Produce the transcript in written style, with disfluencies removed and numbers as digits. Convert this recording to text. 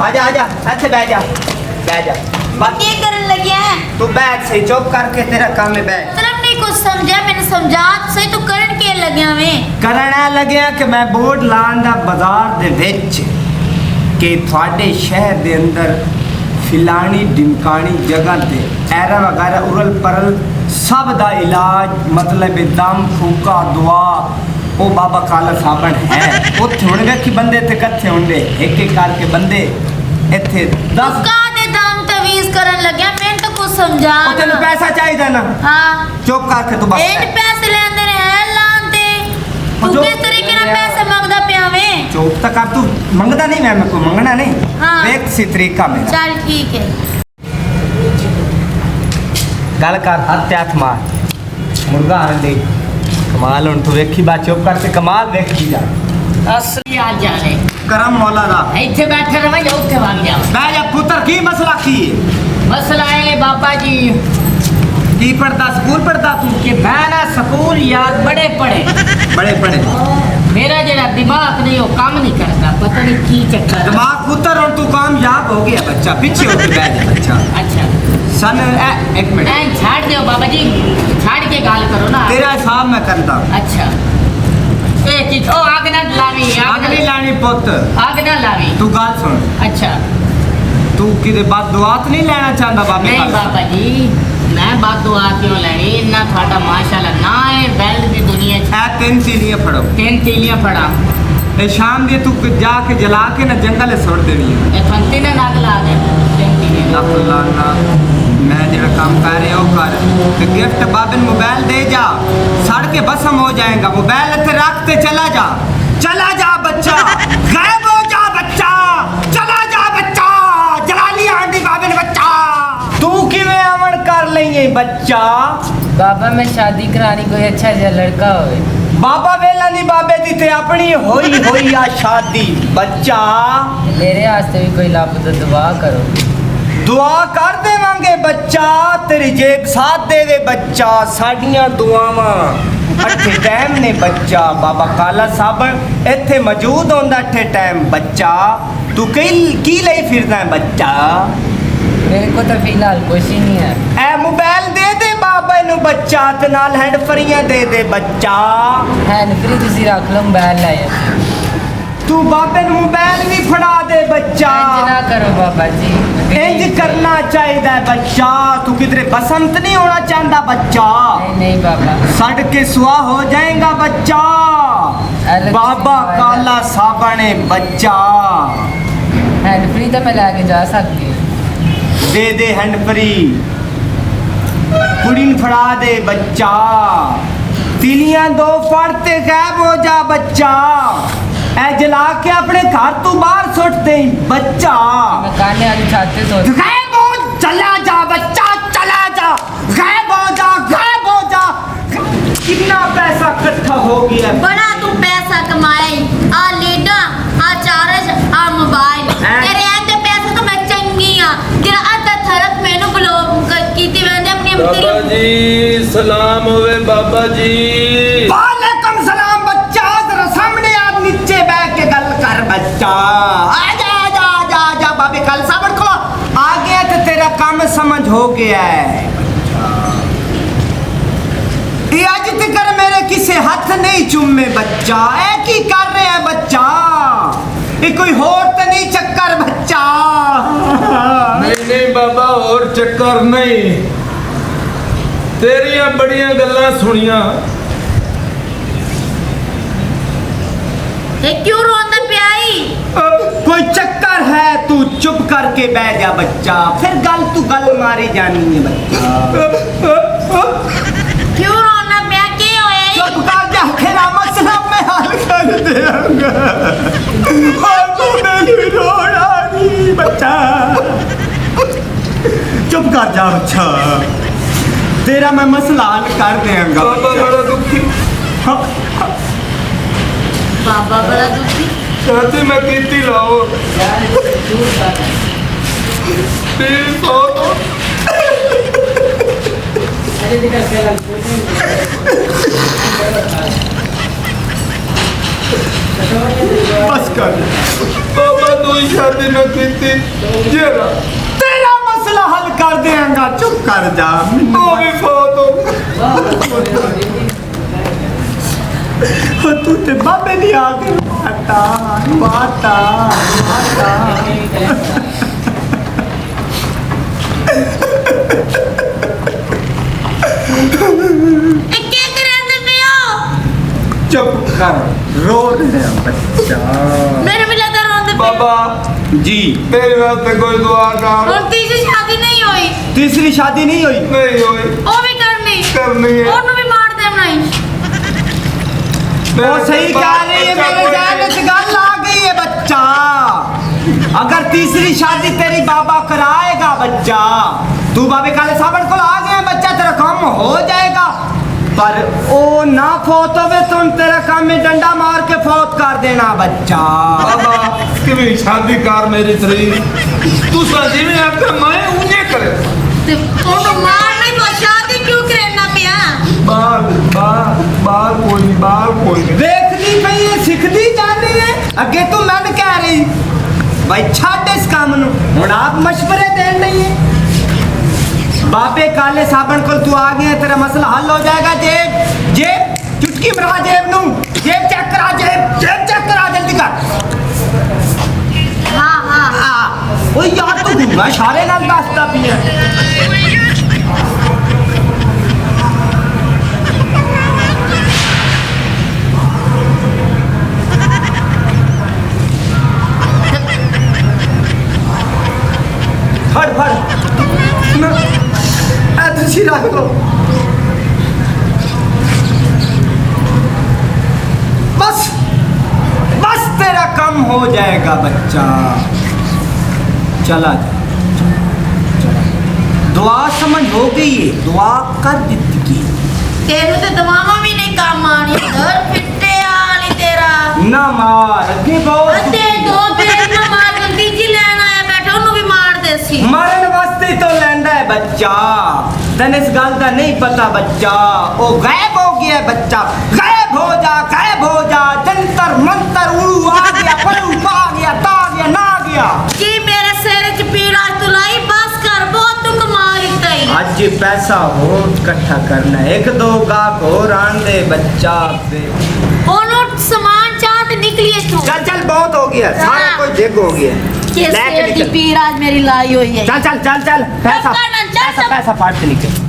आजा आजा ऐसे बैठ जा ये करने लगी है तू बैठ सही चुप करके तेरा काम है बैठ मतलब नहीं कुछ समझा मैंने समझा सही तू करन के लगिया में करना लग्या कि मैं बोर्ड लांदा बाजार दे विच कि थोड़े शहर दे अंदर फिलानी डिमकानी जगह ते एरा वगैरह उरल परल सब दा इलाज मतलब दम फूका दुआ ओ बाबा काला साबण है उत्थे होणगे कि बंदे ते कथे होंगे एक एक करके बंदे इत्थे 10 का दे दाम तवीज करन लग्या मैं तो कुछ समझा तेन पैसा चाहिए ना हां चुप करके तू बस इन पैसे लेंदे हैं लांते तू किस तरीके ना पैसे मांगदा पिया में चुप तक अब तू मंगदा नहीं मैं को मंगना नहीं हाँ। एक सी तरीका मेरा चल ठीक है गल कर हत्याथ मार मुर्गा आन दे कमाल हुन तू वेखी बात चुप करके कमाल वेखी जा असली आ जाने करम मौला दा ਇੱਥੇ ਬੈਠੇ ਰਵਾਂ ਜਾਂ ਉੱਥੇ ਵਗ ਜਾ मैं जा पुत्र की मसला की है ਮਸਲਾ ਹੈ ਬਾਬਾ ਜੀ की पढ़ता स्कूल पढ़ता तू ਕਿ ਮੈਂ ਨਾ ਸਕੂਲ ਯਾਦ ਬੜੇ ਪੜੇ बड़े पढ़े ਮੇਰਾ ਜਿਹੜਾ ਦਿਮਾਗ ਨਹੀਂ ਉਹ ਕੰਮ ਨਹੀਂ ਕਰਦਾ ਪਤਾ ਨਹੀਂ ਕੀ ਚੱਕਰ ਹੈ। दिमाग पुत्र और तू कामयाब हो गया बच्चा पीछे होके बैठ जा बच्चा ਅੱਛਾ सन एक मिनट ਐ ਛੱਡ ਦਿਓ ਬਾਬਾ ਜੀ ਛੱਡ ਕੇ ਗੱਲ ਕਰੋ ਨਾ तेरा हिसाब मैं करता ਅੱਛਾ ਇਹ ਕੀ ਉਹ ਆਗ ਨਾ ਲਾਵੀ आग नहीं लानी पुत आग ना लावी तू गल सुन अच्छा तू किदे बाद दुआ तो नहीं लेना चाहता बाबे नहीं पास? बाबा जी मैं बात दुआ क्यों लेनी इन्ना थाड़ा माशाल्लाह ना है बैल दी दुनिया च ए तीन तीलियां फड़ो तीन तीलियां फड़ा ए शाम दी तू जाके जला के ना जंगल छोड़ देनी है ये फंती ने नाग ला दे तीन तीलियां ना फलाना मैं जेड़ा काम कर रहा हूं कर ते गिफ्ट बाबे ने मोबाइल दे जा सड़ के भस्म हो जाएगा मोबाइल इत्थे रख ते चला जा बच्चा गायब हो जा बच्चा चला जा बच्चा जला लिया आंटी बाबे ने बच्चा तू किवें अमन कर लई बच्चा बाबा मैं शादी करानी कोई अच्छा जा लड़का होवे बाबा वेला नी बाबे दी ते अपनी होई आ शादी बच्चा मेरे वास्ते भी कोई लब तो दुआ करो दुआ कर देवांगे बच्चा तेरी जेब साथ देवे बच्चा साडियां दुआवां अठे टाइम ने बच्चा बाबा काला साबण इत्थे मौजूद होंदा अठे टाइम बच्चा तू की लई फिरदा है बच्चा मेरे को तो फिलहाल कुछ ही नहीं है ए मोबाइल दे दे बाबा नु बच्चा ते नाल हैंड फ्रीयां दे बच्चा हैंड फ्री तुसी रख लो मोबाइल लाया तू बाबे नु मोबाइल भी फड़ा दे बच्चा इंज ना करो बाबा जी इंज करना चाहिए बच्चा तू किधरे बसंत नहीं होना चाहता बच्चा नहीं बाबा सड़ के सुहा हो जाएगा बच्चा बाबा काला साबण बच्चा हैंड फ्री तो मैं लेके जा सकती हूँ दे हैंड फ्री कुड़ी न फड़ा दे बच्चा तिलियां दो फड़ते गायब हो जा बच्चा ए जला के अपने घर तू बाहर सुट दे बच्चा मैं काने वाली छाते सो गायब हो चला जा बच्चा चला जा गायब हो जा कितना पैसा इकट्ठा हो गया बड़ा तू पैसा कमाए आ लीडा आ चार्ज आ मोबाइल तेरे आते पैसे तो मैं चंगी आ तेरा अद्धा थरक मैनू ब्लॉक कीती वंदे अपनी बाबा जी सलाम होवे बाबा जी वालेकुम सलाम बच्चा जरा सामने आप नीचे बैठ के गल कर बच्चा आजा बाबे कल साबण को आ गया तो तेरा काम समझ हो गया है ये आज तक मेरे किसे हाथ नहीं चूमे बच्चा ऐ की कर रहे हैं बच्चा ये कोई होर तो नहीं चक्कर बच्चा नहीं बाबा और चक्कर नहीं तेरिया बड़िया गल्लां सुनिया ये क्यों रोंदा प्याई कोई चक्कर है तू चुप करके बैठ जा बच्चा फिर गल मारी जानी है बच्चा क्यों रोना प्या के होया चुप कर जा तेरा मसला मैं हल कर देऊंगा और तूने भी रोना नहीं बच्चा चुप कर जा बच्चा तेरा मैं मसला हल कर देऊंगा बाबा बड़ा दुखी बाबा बड़ा दुखी चाहती मैं कीती लाओ 300 बस कर शादी मैं कीती जेरा तेरा मसला हल कर देंगा, चुप कर जा। वो भी फौत हो तू ते बाबे नहीं आके माता माता माता। क्या कराते पे हो? चुप कर, रो रहे हैं बच्चा। मेरे भी लगा रोते पे बाबा जी मेरे वास्ते कोई दुआ कर और तीसरी शादी नहीं हुई, तीसरी शादी नहीं हुई? नहीं हुई वो भी करनी करनी है ਉਹਨੂੰ ਵੀ ਮਾਰ ਦੇਣਾ ਹੀ। वो सही कह रही है, मेरे ध्यान में गल आ गई है बच्चा। अगर तीसरी शादी तेरी बाबा कराएगा बच्चा, तू बाबे काले साबड़ को आ गया बच्चा, तेरा काम हो जाएगा। पर ओ ना फौत होवे तो तेरा काम में डंडा मार के फौत कर देना बच्चा। बाबा कि भी शादी कार मेरी थरी तू शादी में आपका मैं उन्हें करे ਤੇ ਉਹਨੂੰ ਮਾਰ ਨਹੀਂ तो शादी क्यों करना पिया? बाल बाल बाल कोई नहीं बाल कोई नहीं देखती पई है, सिखती जानी है। अगे तू मैं कह रही भाई छाड़ इस काम नु, हुण आप मशवरे देन नहीं है। बाबे काले साबण को तू आ गया, तेरा मसला हल हो जाएगा। जेब जेब चुटकी मरा जेब नु, जेब चेक करा, जेब जेब चेक करा जल्दी कर। हाँ हाँ ओ यार तू घूमा इशारे नाल दसदा पिया। फड़ फड़ तुझी रख लो बस बस, तेरा कम हो जाएगा बच्चा। चला जा, दुआ समझ हो गई है, दुआ कर दी। तेरू ते दवावां भी नहीं काम आनी, घर फिट्टे आली तेरा। ना मार अगे बहुत अते दो फिर ना मार जल्दी जी लेन आया बैठा, ਉਹਨੂੰ भी मार देसी। मरण वास्ते तो लेंदा है बच्चा। तने इस गल का नहीं पता बच्चा, वो गायब हो गया है बच्चा। गायब हो जा, गायब हो जा। जंतर मंतर उड़ू आ गया, पड़ू आ गया, ता गया, ना गया। जी मेरे सिर च पीड़ आज तुलाई, बस कर बहुत तू कमा लिता ही। आज पैसा हो इकट्ठा करना है, एक दो गाहक और आन दे बच्चा पे। ਉਹਨੂੰ ਸਮਾਨ ਚਾਹ ਤੇ ਨਿਕਲੀ ਇੱਥੋਂ। चल चल बहुत हो गया, सारा हाँ। कुछ जग हो गया। ਕਿ लेके ਸਿਰ ਦੀ निकल। ਪੀੜ आज मेरी लाई हुई है। चल चल चल चल, पैसा चल, चल, पैसा चल। पैसा फाड़ के निकल।